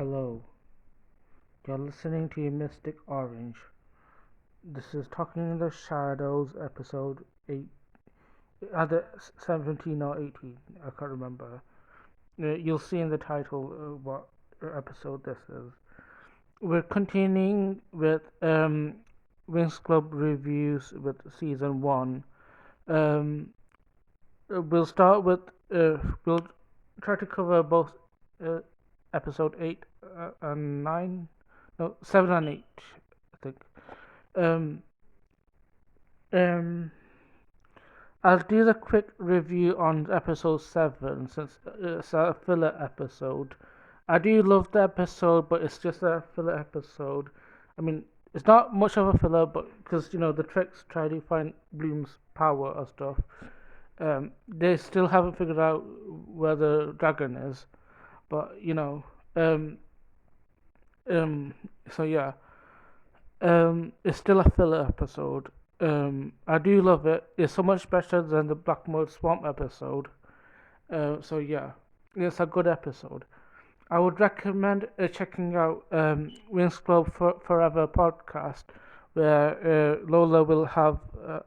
Hello, you're listening to Mystic Orange. This is Talking in the Shadows, episode 8, either 17 or 18, I can't remember. You'll see in the title what episode this is. We're continuing with Winx Club reviews with season 1. Um, we'll start with, we'll try to cover both uh, episode 8 and 9, no, 7 and 8, I think. Um, um, I'll do the quick review on episode 7 since it's a filler episode. I do love the episode, but it's just a filler episode. I mean, it's not much of a filler, but because the tricks try to find Bloom's power or stuff, they still haven't figured out where the dragon is. But um, um, so yeah. It's still a filler episode. I do love it. It's so much better than the Black Mud Swamp episode. So yeah, it's a good episode. I would recommend checking out Winx Club Forever podcast, where Lola will have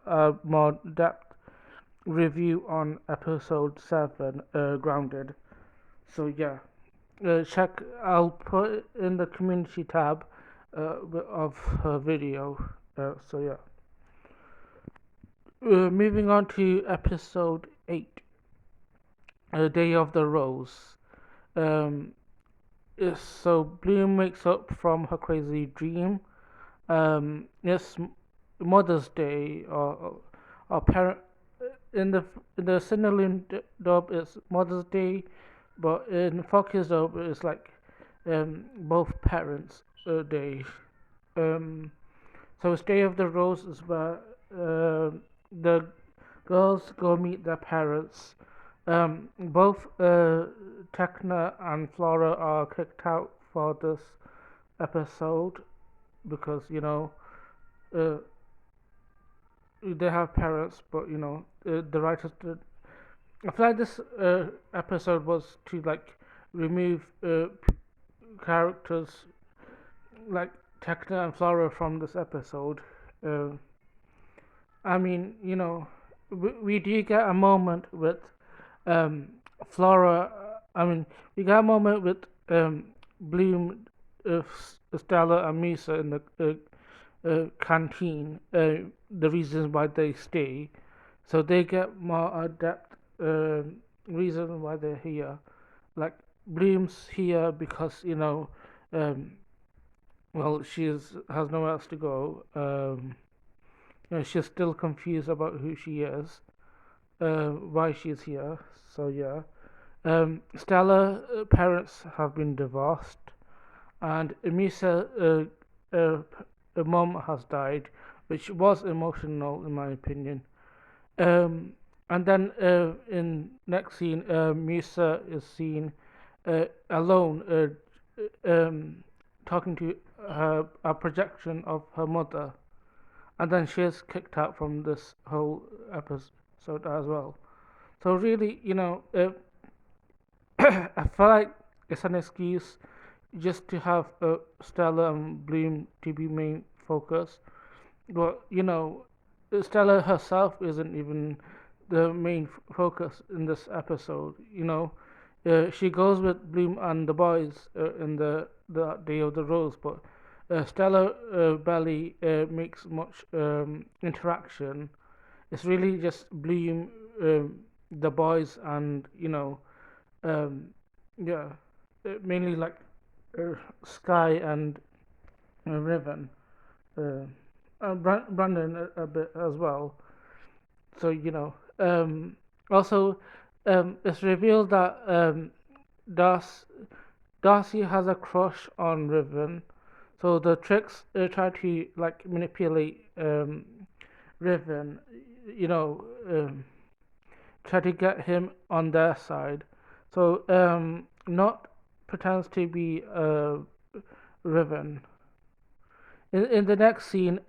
a more depth review on episode 7, Grounded. So yeah, check. I'll put in the community tab of her video. So yeah. Moving on to episode 8, Day of the Rose. Um, so Bloom wakes up from her crazy dream. It's Mother's Day, or parent. In the Cinderland dub, it's Mother's Day, but in Focus dub, it's like both parents' day. Um, so it's Day of the Rose is where the girls go meet their parents. Both Techna and Flora are kicked out for this episode because uh, they have parents, but the writers did. I feel like this episode was to like remove characters like Techna and Flora from this episode. Uh, I mean, we do get a moment with Flora. I mean, we get a moment with Bloom, Stella, and Misa in the canteen. The reasons why they stay, so they get more depth. Reason why they're here, like Bloom's here because um, well, has nowhere else to go. She's still confused about who she is, why she's here. So yeah. Stella parents have been divorced, and Misa mom has died, which was emotional in my opinion. And then in next scene, Misa is seen alone, talking to a projection of her mother, and then she is kicked out from this whole episode as well. So really, I feel like it's an excuse just to have Stella and Bloom to be main focus. But Stella herself isn't even the main focus in this episode. She goes with Bloom and the boys in the Day of the Rose, but Stella barely makes much interaction. It's really just Bloom, the boys, and um, yeah, mainly like Sky and Riven, Brandon a bit as well. So also it's revealed that Darcy has a crush on Riven. So the tricks try to like manipulate Riven, you know, try to get him on their side. So not pretends to be Riven. In the next scene,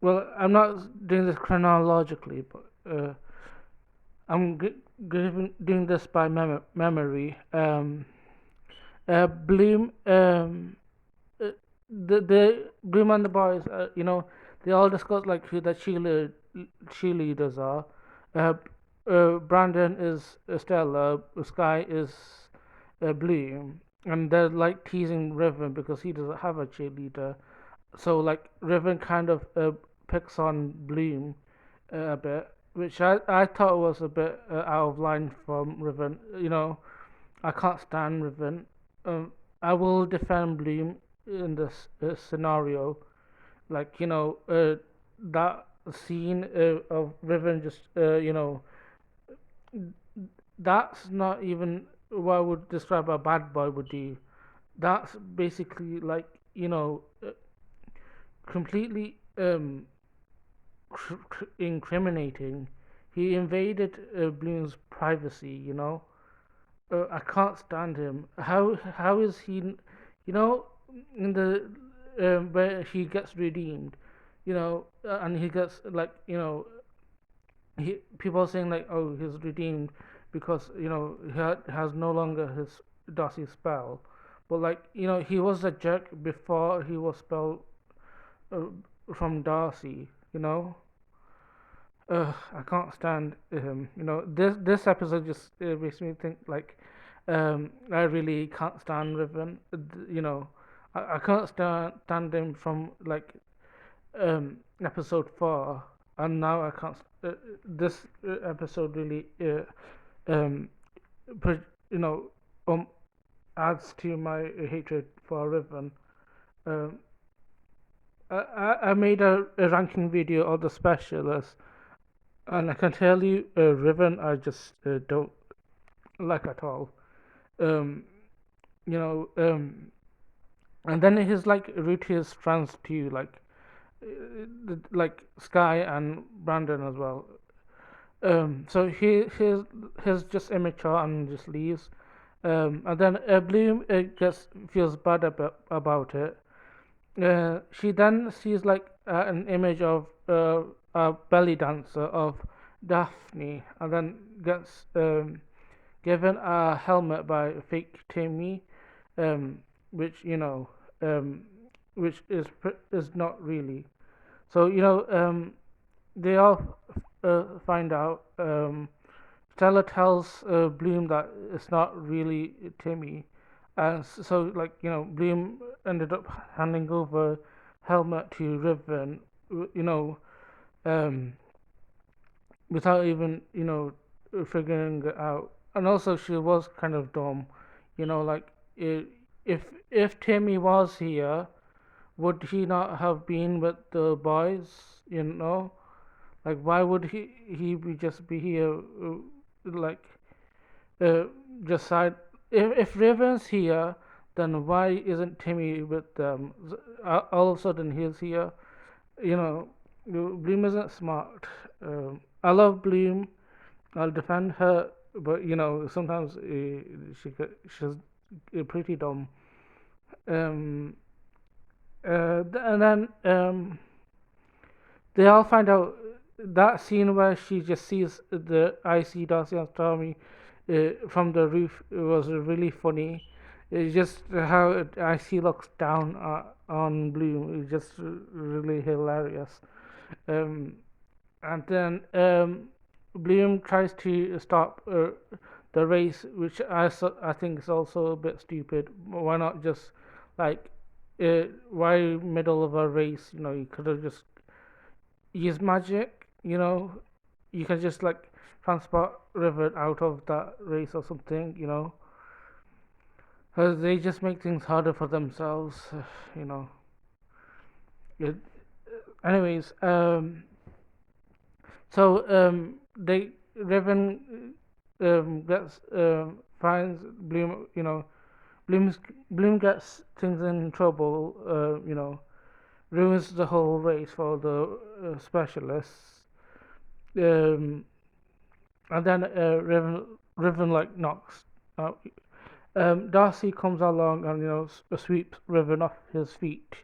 well, I'm not doing this chronologically, but I'm doing this by memory. Bloom, uh, the Bloom and the boys, they all discuss like who the cheerleaders are. Uh, Brandon is Stella, Sky is Bloom, and they're like teasing Riven because he doesn't have a cheerleader. So like Riven kind of picks on Bloom a bit, which I thought was a bit out of line from Riven. I can't stand Riven. I will defend Bloom in this scenario. Like that scene of Riven just that's not even what I would describe a bad boy would do. That's basically like completely incriminating. He invaded Bloom's privacy. I can't stand him. How is he? In the where he gets redeemed, and he gets like people are saying like, oh, he's redeemed because has no longer his Darcy spell, but like he was a jerk before he was spelled uh, from Darcy. I can't stand him. This episode just makes me think like, I really can't stand Riven. I can't stand him from like episode 4, and now I can't. This episode really, um, you know, um, adds to my hatred for Riven. Um, I made a ranking video of the specialists, and I can tell you, Riven I just don't like at all. Um, you know, and then his like root his friends too, like Sky and Brandon as well. So he's just immature and just leaves. And then Bloom just feels bad about it. She then sees like an image of a belly dancer of Daphne, and then gets given a helmet by fake Timmy, um, which um, which is not really. So they all find out. Stella tells Bloom that it's not really Timmy, and so like Bloom ended up handing over helmet to Riven, you know, um, without even figuring it out. And also she was kind of dumb, like if if Timmy was here, would he not have been with the boys? Like why would he be just be here like uh, just side if Riven's here, then why isn't Timmy with them? All of a sudden he's here. You know, Bloom isn't smart. I love Bloom. I'll defend her, but sometimes she's pretty dumb. Um, and then they all find out that scene where she just sees the icy Darcy and Stormy from the roof was really funny. It's just how icy looks down on Bloom is just really hilarious. Um, and then Bloom tries to stop the race, which I think is also a bit stupid. Why not just like why middle of a race? You could have just used magic. You can just like transport River out of that race or something. They just make things harder for themselves. You know. It, anyways, so they Riven gets finds Bloom. Bloom gets things in trouble. Ruins the whole race for the specialists. Um, and then Riven like knocks out. Darcy comes along and sweeps Riven off his feet.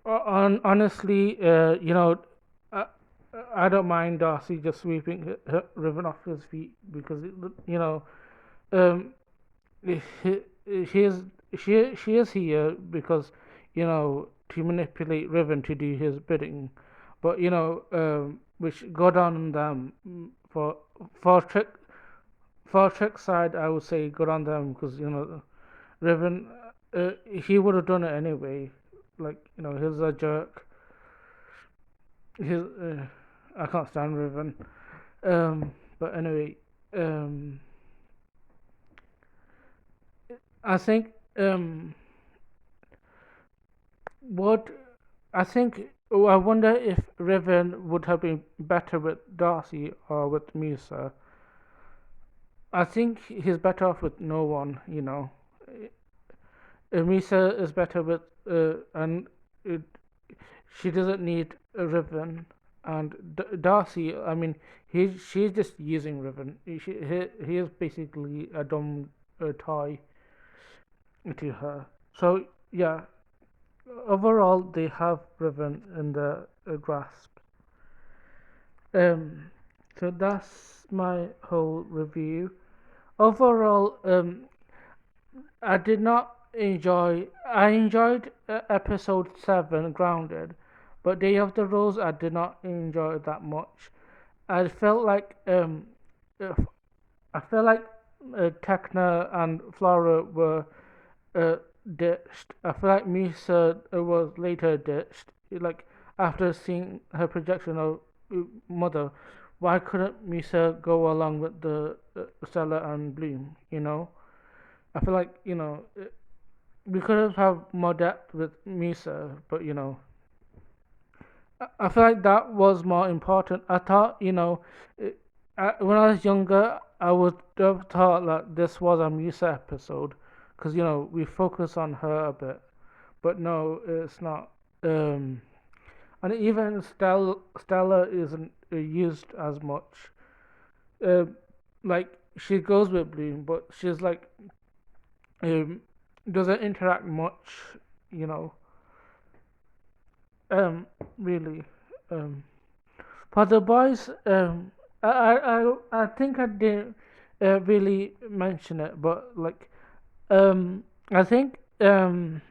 Honestly, uh, I don't mind Darcy just sweeping Riven off his feet because you know um he, she is she is here because to manipulate Riven to do his bidding, but which go down on them for trick for trick side. I would say good on them because Riven he would have done it anyway. Like he's a jerk. He's I can't stand Riven. But anyway, um, I think what I think I wonder if Riven would have been better with Darcy or with Musa. I think he's better off with no one. Musa is better with and it, she doesn't need a Riven. And Darcy, I mean, she's just using Riven. He is basically a dumb toy to her. So yeah, overall they have Riven in the grasp. Um, so that's my whole review. Overall, I did not enjoy. I enjoyed episode 7, Grounded, but Day of the Rose I did not enjoy that much. I felt like uh, I felt like Tekna and Flora were uh, ditched. I feel like Misa was later ditched. Like after seeing her projection of Mother, why couldn't Misa go along with the Stella and Bloom? I feel like we could have more depth with Misa, but I feel like that was more important. I thought when I was younger, I would have thought that this was a Misa episode because we focus on her a bit, but no, it's not. And even Stella isn't used as much. Uh, like she goes with Bloom, but she's like um, doesn't interact much. You know, really. Um, for the boys, I think I didn't really mention it, but like I think they're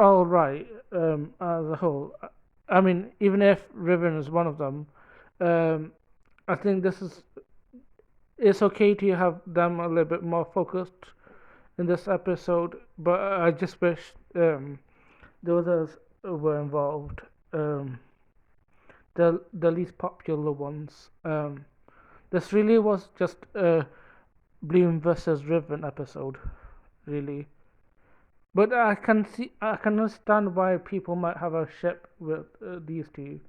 all right as a whole. I mean, even if Riven is one of them, um, I think it's okay to have them a little bit more focused in this episode. But I just wish the others were involved. The least popular ones. This really was just a Bloom versus Riven episode, really. But I can understand why people might have a ship with these two,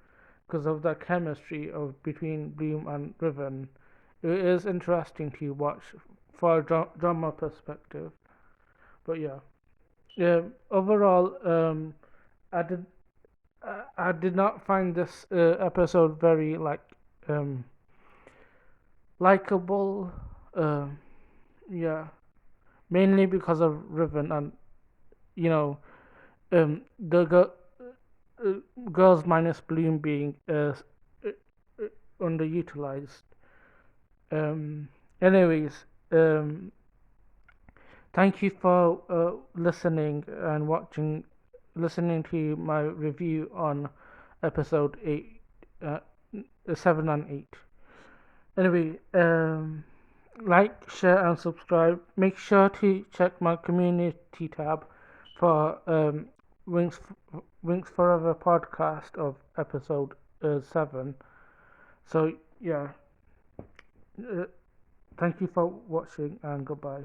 because of the chemistry of between Bloom and Riven. It is interesting to watch for a drama perspective. But yeah, overall, I did I did not find this episode very um, likable. Yeah, mainly because of Riven and you know the uh, girls minus Bloom being underutilized. Um, anyways, um, thank you for listening and listening to my review on episode 8, 7 and 8. Anyway, like, share, and subscribe. Make sure to check my community tab for Winx, Winx Forever podcast of episode 7. So, yeah, uh, thank you for watching and goodbye.